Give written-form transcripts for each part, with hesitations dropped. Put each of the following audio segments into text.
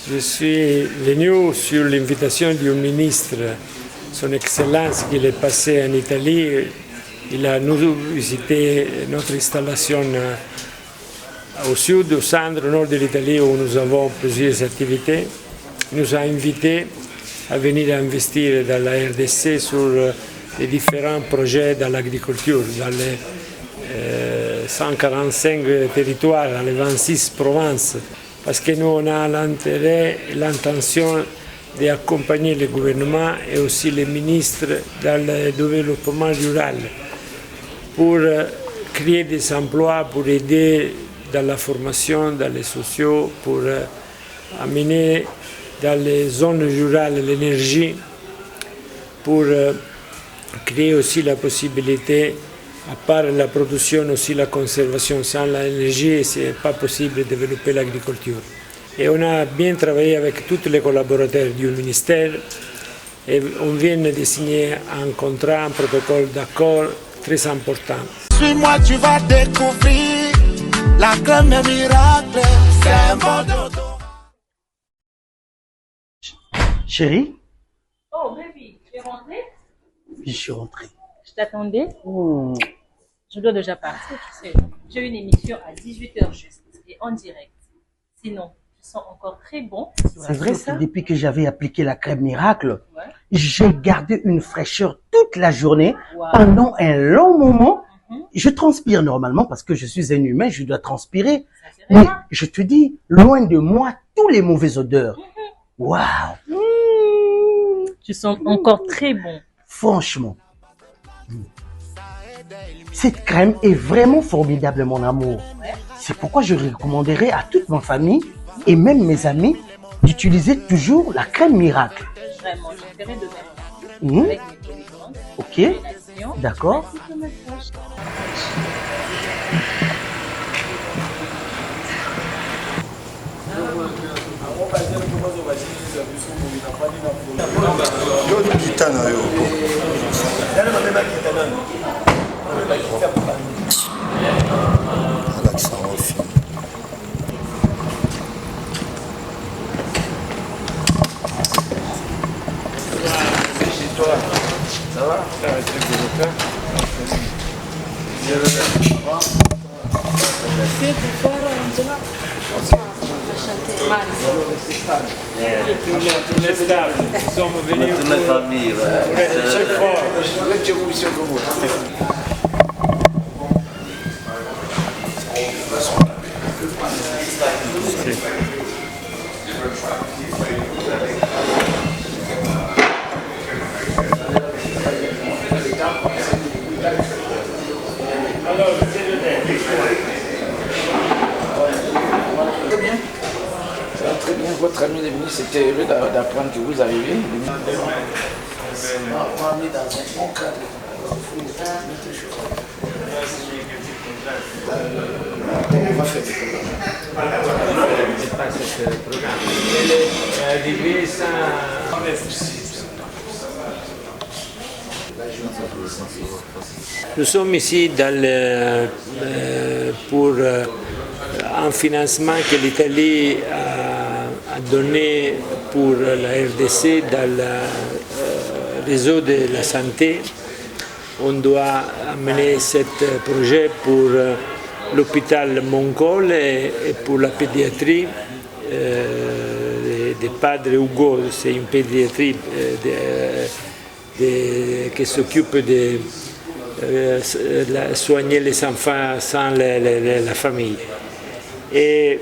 Je suis venu sur l'invitation du ministre, Son Excellence, qui est passé en Italie. Il a nous visité notre installation au sud, au centre, au nord de l'Italie, où nous avons plusieurs activités. Il nous a invités à venir investir dans la RDC sur les différents projets dans l'agriculture, dans les 145 territoires, dans les 26 provinces, parce que nous on a l'intérêt et l'intention d'accompagner le gouvernement et aussi les ministres dans le développement rural pour créer des emplois, pour aider dans la formation, dans les sociaux, pour amener dans les zones rurales l'énergie, pour créer aussi la possibilité, à part la production, aussi la conservation. Sans l'énergie, ce n'est pas possible de développer l'agriculture. Et on a bien travaillé avec tous les collaborateurs du ministère et on vient de signer un contrat, un protocole d'accord très important. Suis-moi, tu vas découvrir la crème miracle, c'est un bon dodo. Chérie? Oh, baby, tu es rentrée? Oui, je suis rentré. Je t'attendais. Je dois déjà partir, tu sais. J'ai une émission à 18h juste et en direct. Sinon, tu sens encore très bon. C'est vrai ça? Depuis que j'avais appliqué la crème miracle, Ouais. j'ai gardé une fraîcheur toute la journée. Wow. Pendant un long moment. Je transpire normalement parce que je suis un humain, je dois transpirer. Ça, c'est Mais rien. je te dis, loin de moi, tous les mauvaises odeurs. Waouh! Tu sens encore très bon. Franchement. Cette crème est vraiment formidable, mon amour. C'est pourquoi je recommanderais à toute ma famille et même mes amis d'utiliser toujours la crème miracle. Vraiment, je ferai de même. Avec mes connaissances. Ok, Relation. d'accord. Ainsi que mes proches. Ça va? Tous les staff, nous sommes venus Toute la famille, chaque fois. Très bien, votre ami est venu, c'était heureux d'apprendre que vous arrivez. Nous sommes ici pour un financement que l'Italie a donné pour la RDC dans le réseau de la santé. On doit amener ce projet pour l'hôpital Moncol et pour la pédiatrie de Padre Ugo. C'est une pédiatrie qui s'occupe de soigner les enfants sans la famille. Et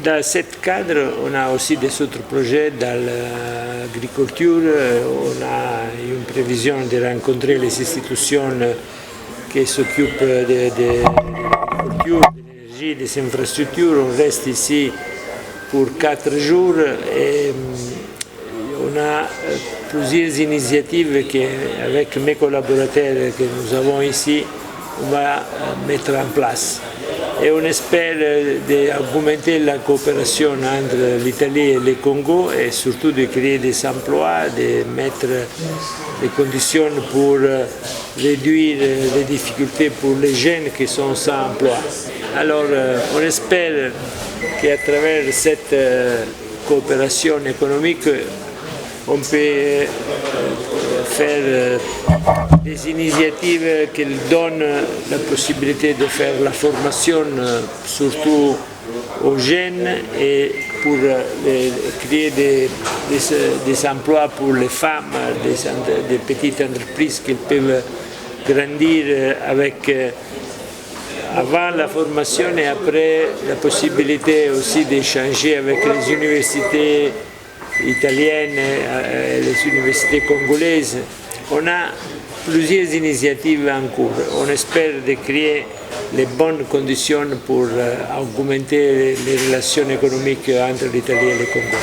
dans ce cadre, on a aussi des autres projets dans l'agriculture. On a une prévision de rencontrer les institutions qui s'occupent de l'agriculture, de l'énergie, des infrastructures. On reste ici pour 4 jours et on a plusieurs initiatives avec mes collaborateurs que nous avons ici, on va mettre en place. Et on espère d'augmenter la coopération entre l'Italie et le Congo et surtout de créer des emplois, de mettre les conditions pour réduire les difficultés pour les jeunes qui sont sans emploi. Alors on espère qu'à travers cette coopération économique, on peut faire des initiatives qui donnent la possibilité de faire la formation, surtout aux jeunes, et pour créer des emplois pour les femmes, des petites entreprises qui peuvent grandir avec, avant la formation et après la possibilité aussi d'échanger avec les universités italiennes et les universités congolaises. On a plusieurs initiatives en cours. On espère de créer les bonnes conditions pour augmenter les relations économiques entre l'Italie et le Congo.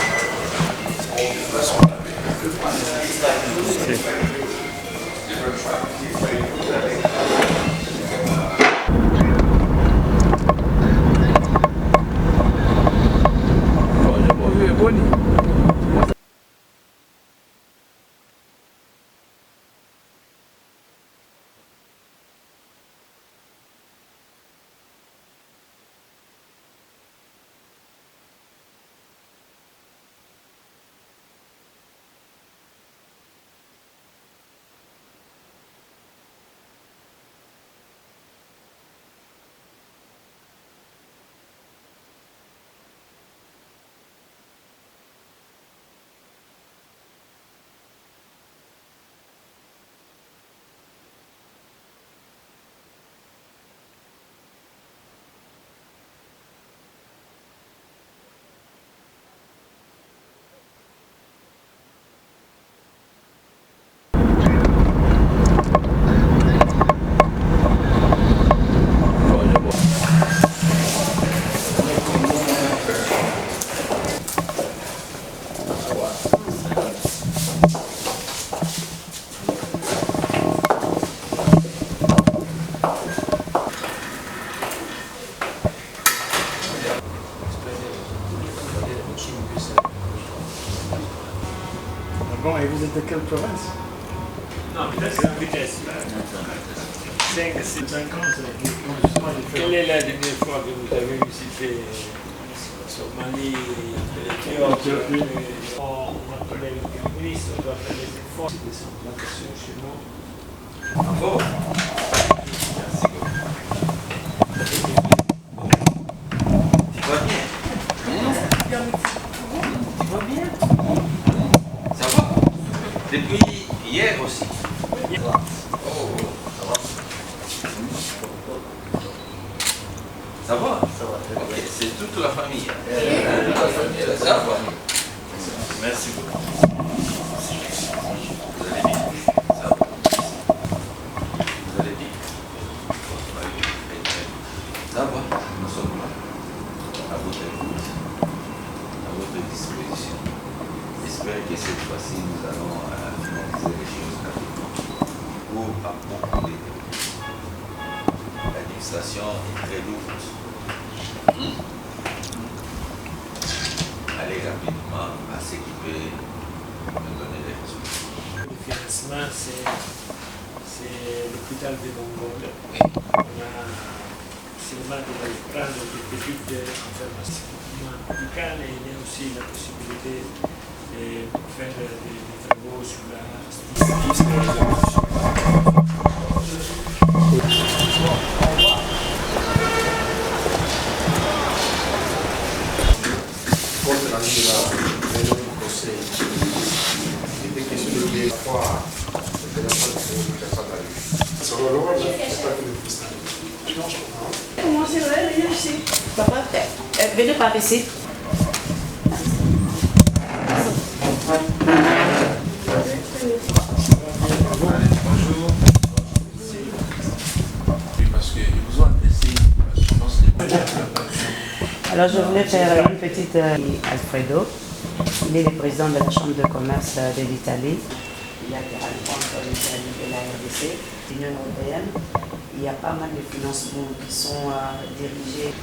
Bon, et vous êtes de quelle province? Non, c'est en vitesse. 5 ans, quelle est la dernière fois que vous avez visité Somalie, Éthiopie? On appelait le ministre, on doit faire des efforts de des implantations chez nous. Ah bon? Merci beaucoup. Tu vas bien? Tu vas bien? Ça va? Depuis hier aussi? Oh, ça va? Ça va? Ça va. Ok, c'est toute la famille. Toute la famille, ça va. Merci beaucoup. Vous allez bien? Ça va. Vous allez bien? Ça va? Nous sommes là. À votre écoute. À votre disposition. J'espère que cette fois-ci, nous allons finaliser les choses rapidement pour beaucoup d'aider. L'administration est très lourde. Allez rapidement à ce qui peut nous donner des résultats. Le financement, c'est l'hôpital de Mongolia. Oui. On a seulement de prendre des petites informations médicales, et il y a aussi la possibilité de faire des travaux sur la Compte rendu de la réunion du conseil, il était question de créer la fois de la fin de la fin d'année. Ça va alors, j'espère que le président. Non, je comprends. Comment c'est vrai, venez ici. Papa, venez par ici. Bonjour. Oui, parce que ils vous ont adressé, je pense que Alors, je voulais faire une petite... Alfredo, il est le président de la Chambre de commerce de l'Italie. Il a des rencontres en Italie de la RDC, l'Union européenne. Il y a pas mal de financements qui sont dirigés.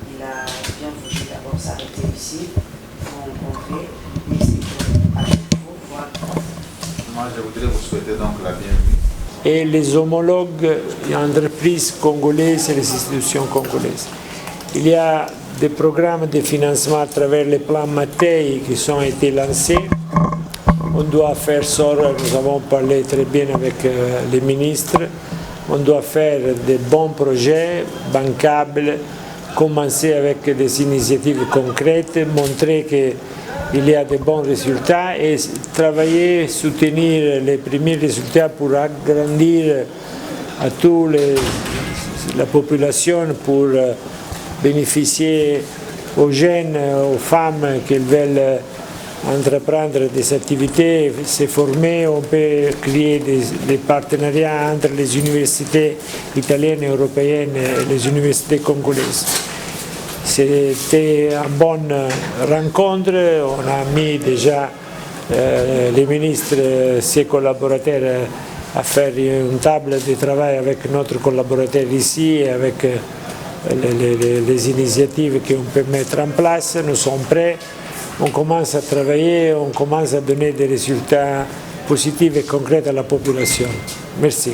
Il a bien voulu d'abord s'arrêter ici, pour rencontrer, et c'est avec vous voir. Moi, je voudrais vous souhaiter donc la bienvenue. et les homologues, les entreprises congolaises et les institutions congolaises. Il y a des programmes de financement à travers les plans Mattei qui ont été lancés. On doit faire nous avons parlé très bien avec les ministres, on doit faire de bons projets bancables, commencer avec des initiatives concrètes, montrer qu'il y a de bons résultats et travailler, soutenir les premiers résultats pour agrandir à toute la population, pour bénéficier aux jeunes, aux femmes qui veulent entreprendre des activités, se former. On peut créer des partenariats entre les universités italiennes et européennes et les universités congolaises. C'était une bonne rencontre. On a mis déjà les ministres, ses collaborateurs, à faire une table de travail avec notre collaborateur ici, avec les initiatives qu'on peut mettre en place. Nous sommes prêts. On commence à travailler, on commence à donner des résultats positifs et concrets à la population. Merci.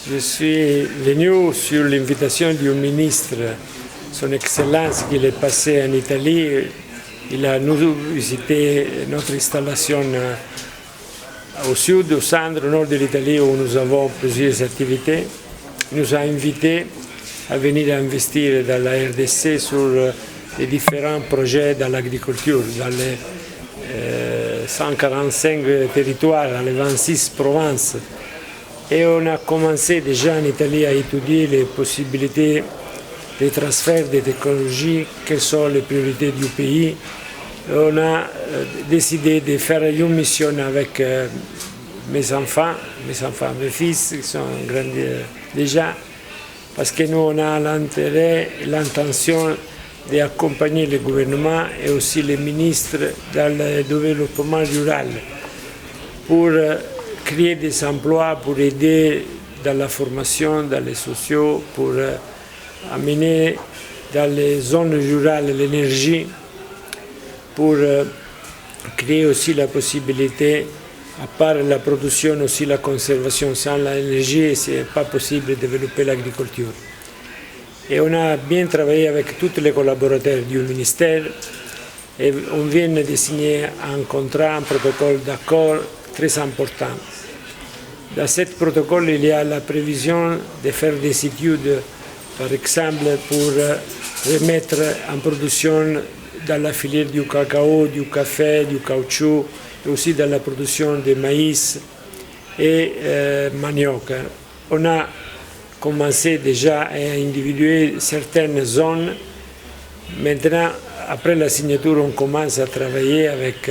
Je suis venu sur l'invitation du ministre, Son Excellence, qui est passé en Italie. Il a nous visité notre installation au sud, au centre, au nord de l'Italie, où nous avons plusieurs activités. Il nous a invités à venir investir dans la RDC sur les différents projets dans l'agriculture, dans les 145 territoires, dans les 26 provinces. Et on a commencé déjà en Italie à étudier les possibilités de transfert de technologies, quelles sont les priorités du pays. On a décidé de faire une mission avec mes enfants, mes fils, qui sont grandis déjà, parce que nous on a l'intérêt, l'intention d'accompagner le gouvernement et aussi les ministres dans le développement rural pour créer des emplois, pour aider dans la formation, dans les sociaux, pour amener dans les zones rurales l'énergie, pour créer aussi la possibilité, à part la production, aussi la conservation. Sans l'énergie, ce n'est pas possible de développer l'agriculture. Et on a bien travaillé avec tous les collaborateurs du ministère et on vient de signer un contrat, un protocole d'accord très important. Dans ce protocole, il y a la prévision de faire des études, par exemple, pour remettre en production dans la filière du cacao, du café, du caoutchouc, et aussi dans la production de maïs et manioc. On a commencé déjà à individuer certaines zones. Maintenant, après la signature, on commence à travailler avec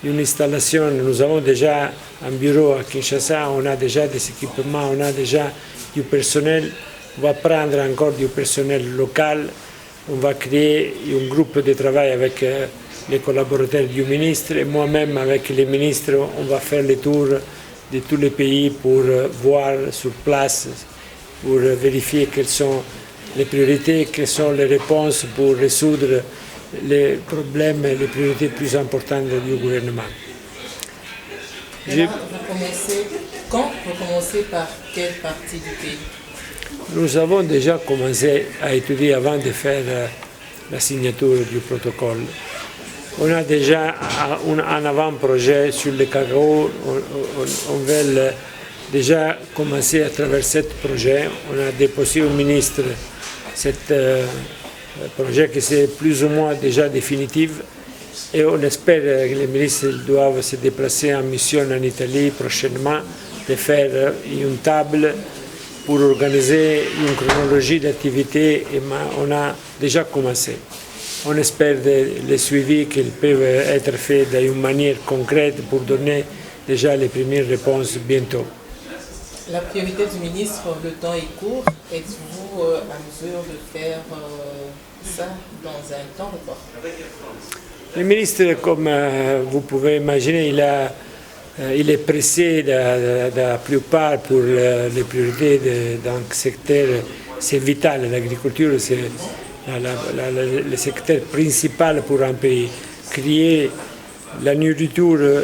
une installation. Nous avons déjà un bureau à Kinshasa, on a déjà des équipements, on a déjà du personnel. On va prendre encore du personnel local. On va créer un groupe de travail avec les collaborateurs du ministre et moi-même avec les ministres. On va faire le tour de tous les pays pour voir sur place pour vérifier quelles sont les priorités, quelles sont les réponses pour résoudre les problèmes et les priorités plus importantes du gouvernement. Quand vous commencez par quelle partie du pays? Nous avons déjà commencé à étudier avant de faire la signature du protocole. On a déjà un avant-projet sur le cacao. On veut déjà commencer à travers ce projet. On a déposé au ministre ce projet qui c'est plus ou moins déjà définitif. Et on espère que les ministres doivent se déplacer en mission en Italie prochainement, de faire une table pour organiser une chronologie d'activités. Et on a déjà commencé. On espère les suivis qu'ils peuvent être faits d'une manière concrète pour donner déjà les premières réponses bientôt. La priorité du ministre, le temps est court. Êtes-vous à mesure de faire ça dans un temps record? Le ministre, comme vous pouvez imaginer, il est pressé de la plupart pour les priorités dans le secteur. C'est vital, l'agriculture, c'est le secteur principal pour un pays. Créer la nourriture,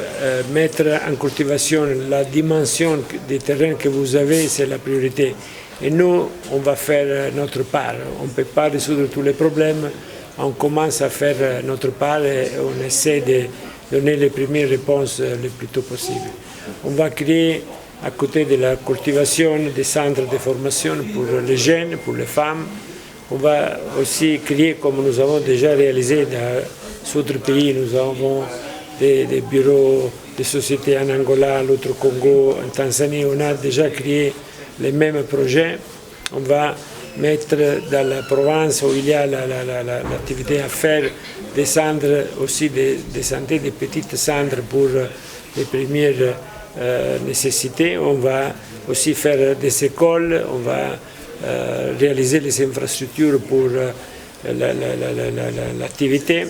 mettre en cultivation la dimension des terrains que vous avez, c'est la priorité. Et nous, on va faire notre part. On ne peut pas résoudre tous les problèmes. On commence à faire notre part et on essaie de donner les premières réponses le plus tôt possible. On va créer, à côté de la cultivation, des centres de formation pour les jeunes, pour les femmes. On va aussi créer, comme nous avons déjà réalisé dans d'autres pays, nous avons des bureaux de sociétés en Angola, l'autre Congo, en Tanzanie. On a déjà créé les mêmes projets. On va mettre dans la province où il y a l'activité à faire des centres aussi de santé, des petites centres pour les premières nécessités. On va aussi faire des écoles, on va réaliser les infrastructures pour l'activité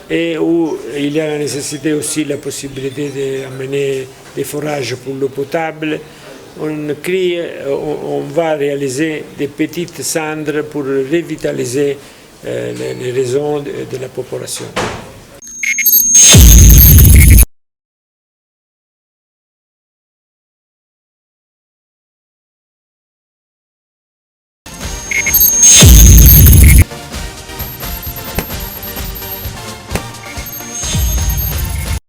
et où il y a la nécessité aussi la possibilité d'amener des forages pour l'eau potable. On va réaliser des petites cendres pour revitaliser les raisons de la population.